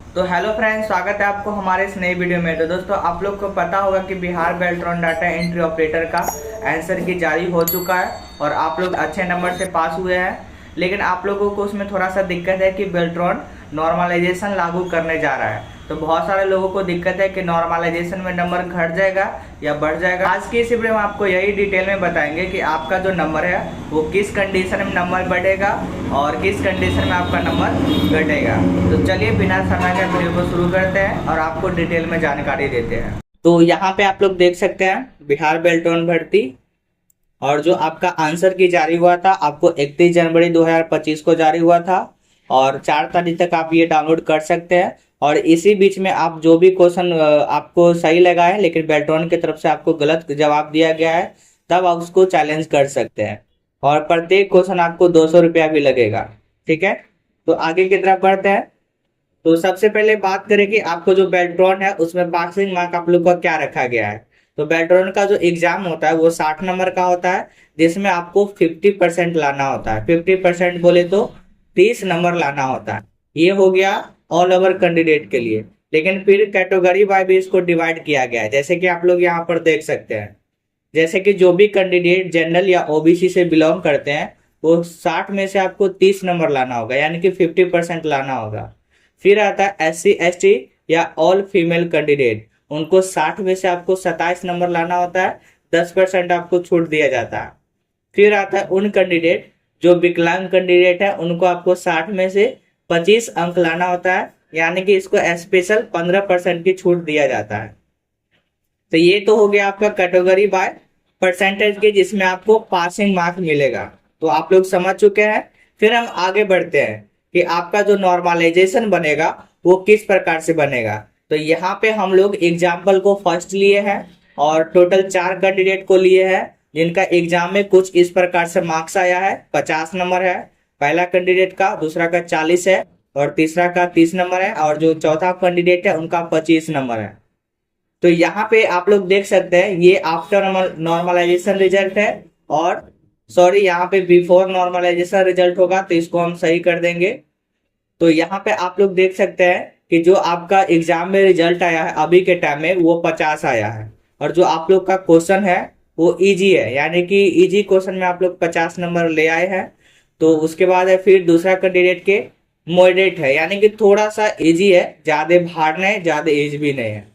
तो hello friends, स्वागत है आपको हमारे इस नई वीडियो में। तो दोस्तों, आप लोग को पता होगा कि Bihar Beltron data entry operator का आंसर की जारी हो चुका है और आप लोग अच्छे नंबर से पास हुए हैं। लेकिन आप लोगों को उसमें थोड़ा सा दिक्कत है कि बेल्ट्रॉन नॉर्मलाइजेशन लागू करने जा रहा है। तो बहुत सारे लोगों को दिक्कत है कि नॉर्मलाइजेशन में नंबर घट जाएगा या बढ़ जाएगा। आज की इस वीडियो में आपको यही डिटेल में बताएंगे कि आपका जो नंबर है वो किस कंडीशन में नंबर बढ़ेगा और किस कंडीशन में आपका नंबर घटेगा। तो चलिए बिना समय के वीडियो को शुरू करते हैं और आपको डिटेल में जानकारी देते हैं। तो यहाँ पे आप लोग देख सकते हैं बिहार बेल्ट्रॉन भर्ती, और जो आपका आंसर की जारी हुआ था आपको 31 जनवरी 2025 को जारी हुआ था और 4 तारीख तक आप ये डाउनलोड कर सकते हैं। और इसी बीच में आप जो भी क्वेश्चन आपको सही लगा है लेकिन बेल्ट्रॉन की तरफ से आपको गलत जवाब दिया गया है, तब आप उसको चैलेंज कर सकते हैं और प्रत्येक क्वेश्चन आपको 200 रुपया भी लगेगा। ठीक है, तो आगे की तरफ बढ़ते हैं। तो सबसे पहले बात करें कि आपको जो बेल्ट्रॉन है उसमें पासिंग मार्क आप लोग का क्या रखा गया है। तो बेल्ट्रॉन का जो एग्जाम होता है वो 60 नंबर का होता है, जिसमें आपको 50% लाना होता है। 50% बोले तो 30 नंबर लाना होता है। ये हो गया ऑल ओवर कैंडिडेट के लिए। लेकिन फिर कैटेगरी वाइज भी इसको डिवाइड किया गया है, जैसे कि आप लोग यहाँ पर देख सकते हैं। जैसे कि जो भी कैंडिडेट जनरल या ओबीसी से बिलोंग करते हैं वो 60 में से आपको 30 नंबर लाना होगा, यानी कि 50% लाना होगा। फिर आता है SC ST या ऑल फीमेल कैंडिडेट, उनको 60 में से आपको 27 नंबर लाना होता है, 10% आपको छूट दिया जाता है। फिर आता है उन कैंडिडेट जो विकलांग कैंडिडेट है, उनको आपको 60 में से 25 अंक लाना होता है, यानी कि इसको स्पेशल 15% की छूट दिया जाता है। तो ये तो हो गया आपका कैटेगरी बाय परसेंटेज के, जिसमें आपको पासिंग मार्क मिलेगा। तो आप लोग समझ चुके हैं। फिर हम आगे बढ़ते हैं कि आपका जो नॉर्मलाइजेशन बनेगा वो किस प्रकार से बनेगा। तो यहाँ पे हम लोग एग्जाम्पल को फर्स्ट लिए हैं और टोटल 4 कैंडिडेट को लिए हैं, जिनका एग्जाम में कुछ इस प्रकार से मार्क्स आया है। 50 नंबर है पहला कैंडिडेट का, दूसरा का 40 है और तीसरा का 30 नंबर है, और जो चौथा कैंडिडेट है उनका 25 नंबर है। तो यहाँ पे आप लोग देख सकते हैं ये आफ्टर नॉर्मलाइजेशन रिजल्ट है, और सॉरी यहाँ पे बिफोर नॉर्मलाइजेशन रिजल्ट होगा, तो इसको हम सही कर देंगे। तो यहाँ पे आप लोग देख सकते हैं कि जो आपका एग्जाम में रिजल्ट आया है अभी के टाइम में वो 50 आया है, और जो आप लोग का क्वेश्चन है वो इजी है, यानी कि इजी क्वेश्चन में आप लोग 50 नंबर ले आए हैं। तो उसके बाद है फिर दूसरा कैंडिडेट के मॉडरेट है, यानी कि थोड़ा सा इजी है, ज्यादा हार्ड नहीं, ज्यादा इजी भी नहीं है।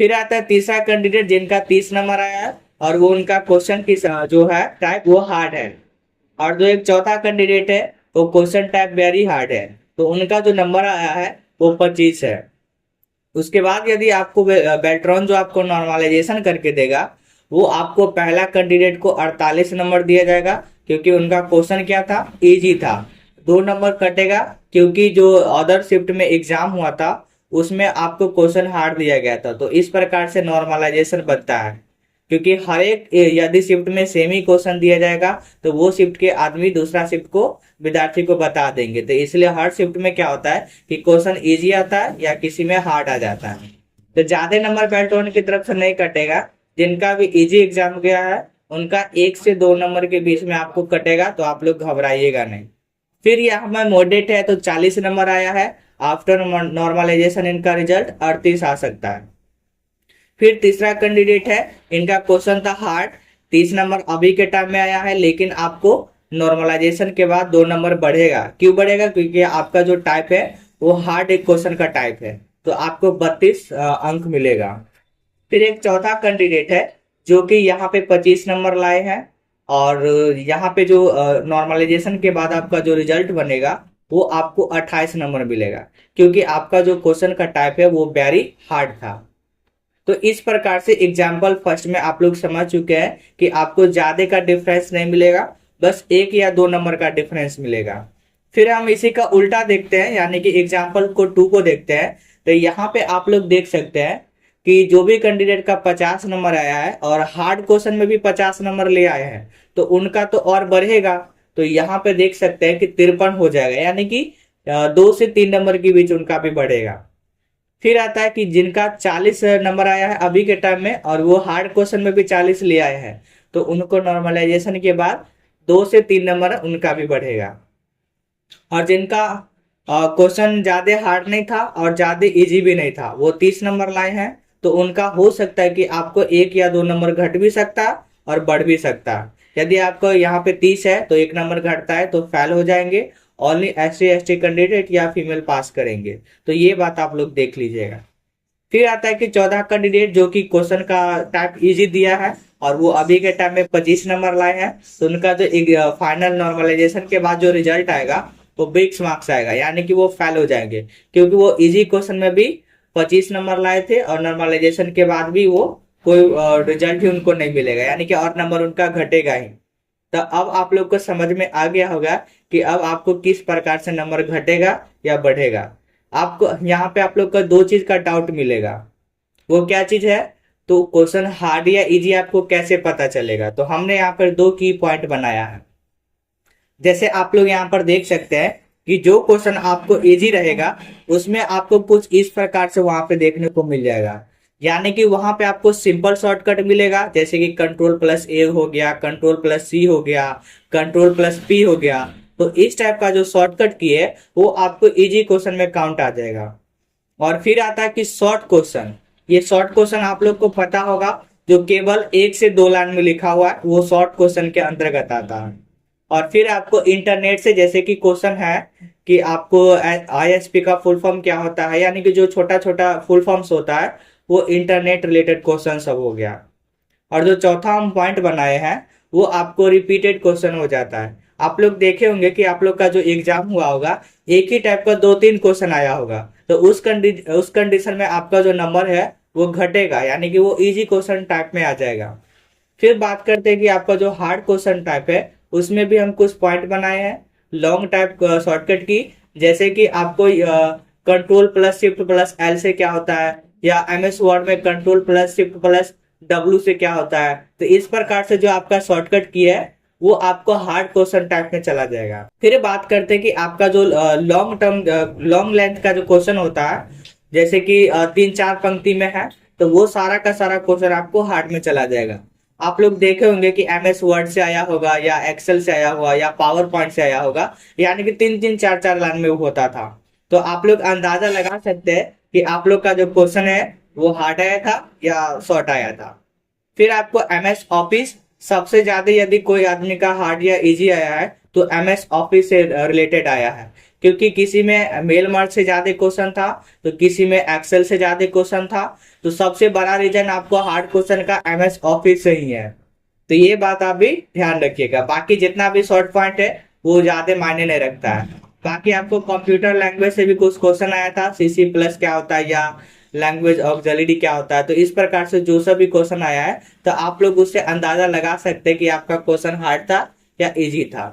फिर आता है तीसरा कैंडिडेट जिनका 30 नंबर आया है और वो उनका क्वेश्चन की जो है टाइप वो हार्ड है, और जो एक चौथा कैंडिडेट है वो क्वेश्चन टाइप वेरी हार्ड है, तो उनका जो नंबर आया है वो 25 है। उसके बाद यदि आपको बेल्ट्रॉन जो आपको नॉर्मलाइजेशन करके देगा वो आपको पहला कैंडिडेट को 48 नंबर दिया जाएगा, क्योंकि उनका क्वेश्चन क्या था, इजी था। 2 नंबर कटेगा क्योंकि जो अदर शिफ्ट में एग्जाम हुआ था उसमें आपको क्वेश्चन हार्ड दिया गया था। तो इस प्रकार से नॉर्मलाइजेशन बनता है, क्योंकि हर एक यदि शिफ्ट में सेम ही क्वेश्चन दिया जाएगा तो वो शिफ्ट के आदमी दूसरा शिफ्ट को विद्यार्थी को बता देंगे। तो इसलिए हर शिफ्ट में क्या होता है कि क्वेश्चन इजी आता है या किसी में हार्ड आ जाता है। तो ज्यादा नंबर बेल्ट्रॉन की तरफ से नहीं कटेगा, जिनका भी इजी एग्जाम गया है उनका 1 से 2 नंबर के बीच में आपको कटेगा, तो आप लोग घबराइएगा नहीं। फिर यहाँ में मॉडरेट है तो 40 नंबर आया है, आफ्टर नॉर्मलाइजेशन इनका रिजल्ट 38 आ सकता है। फिर तीसरा कैंडिडेट है, इनका क्वेश्चन था हार्ड, 30 नंबर अभी के टाइम में आया है, लेकिन आपको नॉर्मलाइजेशन के बाद 2 नंबर बढ़ेगा। क्यों बढ़ेगा, क्योंकि आपका जो टाइप है वो हार्ड एक क्वेश्चन का टाइप है, तो आपको 32 अंक मिलेगा। फिर एक चौथा कैंडिडेट है जो कि यहाँ पे 25 नंबर लाए हैं, और यहाँ पे जो नॉर्मलाइजेशन के बाद आपका जो रिजल्ट बनेगा वो आपको 28 नंबर मिलेगा, क्योंकि आपका जो क्वेश्चन का टाइप है वो वेरी हार्ड था। तो इस प्रकार से एग्जाम्पल फर्स्ट में आप लोग समझ चुके हैं कि आपको ज्यादा का डिफरेंस नहीं मिलेगा, बस 1 या 2 नंबर का डिफरेंस मिलेगा। फिर हम इसी का उल्टा देखते हैं, यानी कि एग्जाम्पल को 2 को देखते हैं। तो यहाँ पे आप लोग देख सकते हैं कि जो भी कैंडिडेट का 50 नंबर आया है और हार्ड क्वेश्चन में भी 50 नंबर ले आए हैं, तो उनका तो और बढ़ेगा। तो यहाँ पे देख सकते हैं कि 53 हो जाएगा, यानी कि 2 से 3 नंबर के बीच उनका भी बढ़ेगा। फिर आता है कि जिनका 40 नंबर आया है अभी के टाइम में और वो हार्ड क्वेश्चन में भी 40 ले आए हैं, तो उनको नॉर्मलाइजेशन के बाद 2 से 3 नंबर उनका भी बढ़ेगा। और जिनका क्वेश्चन ज्यादा हार्ड नहीं था और ज्यादा इजी भी नहीं था, वो 30 नंबर लाए हैं। तो उनका हो सकता है कि आपको 1 या 2 नंबर घट भी सकता है और बढ़ भी सकता है। यदि आपको यहाँ पे 30 है तो 1 नंबर घटता है तो फेल हो जाएंगे। ओनली SC ST कैंडिडेट या फीमेल पास करेंगे। तो ये बात आप लोग देख लीजिएगा। फिर आता है कि 14 कैंडिडेट जो कि क्वेश्चन का टाइप इजी दिया है और वो अभी के टाइम में 25 नंबर लाए हैं, तो उनका जो फाइनल नॉर्मलाइजेशन के बाद जो रिजल्ट आएगा वो 20 मार्क्स आएगा, यानी कि वो फेल हो जाएंगे, क्योंकि वो इजी क्वेश्चन में भी 25 नंबर लाए थे और नॉर्मलाइजेशन के बाद भी वो कोई रिजल्ट ही उनको नहीं मिलेगा, यानी कि और नंबर उनका घटेगा ही। तो अब आप लोग को समझ में आ गया होगा कि अब आपको किस प्रकार से नंबर घटेगा या बढ़ेगा। आपको यहाँ पे आप लोग का 2 चीज का डाउट मिलेगा। वो क्या चीज है? तो क्वेश्चन हार्ड या इजी आपको कैसे पता चलेगा? तो हमने यहाँ पर 2 की पॉइंट बनाया है। जैसे आप लोग यहाँ पर देख सकते हैं कि जो क्वेश्चन आपको इजी रहेगा उसमें आपको कुछ इस प्रकार से वहां पे देखने को मिल जाएगा, यानी कि वहां पे आपको सिंपल शॉर्टकट मिलेगा, जैसे कि Ctrl+A हो गया, Ctrl+C हो गया, Ctrl+P हो गया। तो इस टाइप का जो शॉर्टकट की है वो आपको इजी क्वेश्चन में काउंट आ जाएगा। और फिर आता है कि शॉर्ट क्वेश्चन। ये शॉर्ट क्वेश्चन आप लोग को पता होगा, जो केवल 1 से 2 लाइन में लिखा हुआ है वो शॉर्ट क्वेश्चन के अंतर्गत आता है। और फिर आपको इंटरनेट से, जैसे कि क्वेश्चन है कि आपको ISP का फुल फॉर्म क्या होता है, यानी कि जो छोटा छोटा फुल फॉर्म्स होता है वो इंटरनेट रिलेटेड क्वेश्चन सब हो गया। और जो चौथा हम पॉइंट बनाए हैं वो आपको रिपीटेड क्वेश्चन हो जाता है। आप लोग देखे होंगे कि आप लोग का जो एग्जाम हुआ होगा एक ही टाइप का 2-3 क्वेश्चन आया होगा, तो उस कंडीशन में आपका जो नंबर है वो घटेगा, यानी कि वो इजी क्वेश्चन टाइप में आ जाएगा। फिर बात करते हैं कि आपका जो हार्ड क्वेश्चन टाइप है उसमें भी हम कुछ पॉइंट बनाए हैं लॉन्ग टाइप शॉर्टकट की, जैसे कि आपको Ctrl+Shift+L से क्या होता है, या MS वर्ड में Ctrl+Shift+W से क्या होता है। तो इस प्रकार से जो आपका शॉर्टकट की है वो आपको हार्ड क्वेश्चन टाइप में चला जाएगा। फिर बात करते हैं कि आपका जो लॉन्ग लेंथ का जो क्वेश्चन होता है, जैसे कि 3-4 पंक्ति में है, तो वो सारा का सारा क्वेश्चन आपको हार्ड में चला जाएगा। आप लोग देखे होंगे कि MS वर्ड से आया होगा या एक्सेल से आया होगा या पावर पॉइंट से आया होगा, यानी कि 3-3, 4-4 लाइन में होता था। तो आप लोग अंदाजा लगा सकते हैं कि आप लोग का जो क्वेश्चन है वो हार्ड आया था या शॉर्ट आया था। फिर आपको MS ऑफिस, सबसे ज्यादा यदि कोई आदमी का हार्ड या इजी आया है तो MS ऑफिस से रिलेटेड आया है, क्योंकि किसी में मेल मार्क से ज्यादा क्वेश्चन था तो किसी में एक्सेल से ज्यादा क्वेश्चन था। तो सबसे बड़ा रीजन आपको हार्ड क्वेश्चन का MS ऑफिस से ही है। तो ये बात आप भी ध्यान रखिएगा। बाकी जितना भी शॉर्ट पॉइंट है वो ज्यादा मायने नहीं रखता है। बाकी आपको कंप्यूटर लैंग्वेज से भी कुछ क्वेश्चन आया था, CC+ क्या होता है या लैंग्वेज ऑक्सिलरी क्या होता है। तो इस प्रकार से जो सा भी क्वेश्चन आया है तो आप लोग उससे अंदाजा लगा सकते हैं कि आपका क्वेश्चन हार्ड था या इजी था।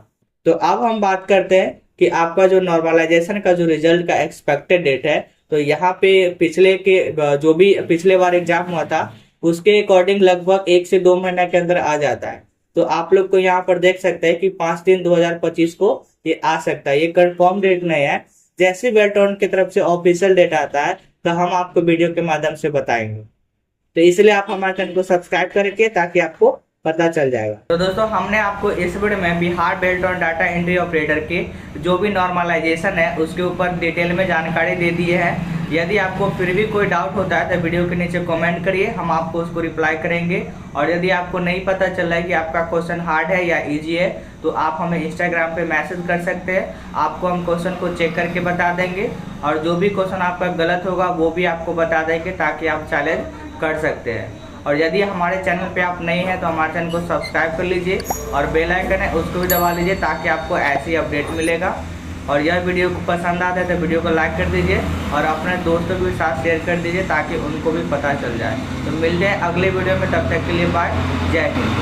तो अब हम बात करते हैं कि आपका जो नॉर्मलाइजेशन का जो रिजल्ट का एक्सपेक्टेड डेट है, तो यहाँ पे जो भी पिछले बार एग्जाम हुआ था उसके अकॉर्डिंग लगभग 1 से 2 महीना के अंदर आ जाता है। तो आप लोग को यहाँ पर देख सकते हैं कि 5/3/2025 को ये आ सकता है। ये कंफर्म डेट नहीं है, जैसे बेल्ट्रॉन की तरफ से ऑफिशियल डेट आता है तो हम आपको वीडियो के माध्यम से बताएंगे। तो इसलिए आप हमारे चैनल को सब्सक्राइब करेंगे ताकि आपको पता चल जाएगा। तो दोस्तों हमने आपको इस वीडियो में Bihar Beltron data entry operator के जो भी नॉर्मलाइजेशन है उसके ऊपर डिटेल में जानकारी दे दी है। यदि आपको फिर भी कोई डाउट होता है तो वीडियो के नीचे कमेंट करिए, हम आपको उसको रिप्लाई करेंगे। और यदि आपको नहीं पता चल रहा है कि आपका क्वेश्चन हार्ड है या इजी है तो आप हमें इंस्टाग्राम पे मैसेज कर सकते हैं, आपको हम क्वेश्चन को चेक करके बता देंगे। और जो भी क्वेश्चन आपका गलत होगा वो भी आपको बता देंगे ताकि आप चैलेंज कर सकते हैं। और यदि हमारे चैनल पे आप नए हैं तो हमारे चैनल को सब्सक्राइब कर लीजिए और बेल आइकन है उसको भी दबा लीजिए ताकि आपको ऐसी अपडेट मिलेगा। और यह वीडियो को पसंद आता है तो वीडियो को लाइक कर दीजिए और अपने दोस्तों के साथ शेयर कर दीजिए ताकि उनको भी पता चल जाए। तो मिलते हैं अगले वीडियो में, तब तक के लिए बाय, जय हिंद।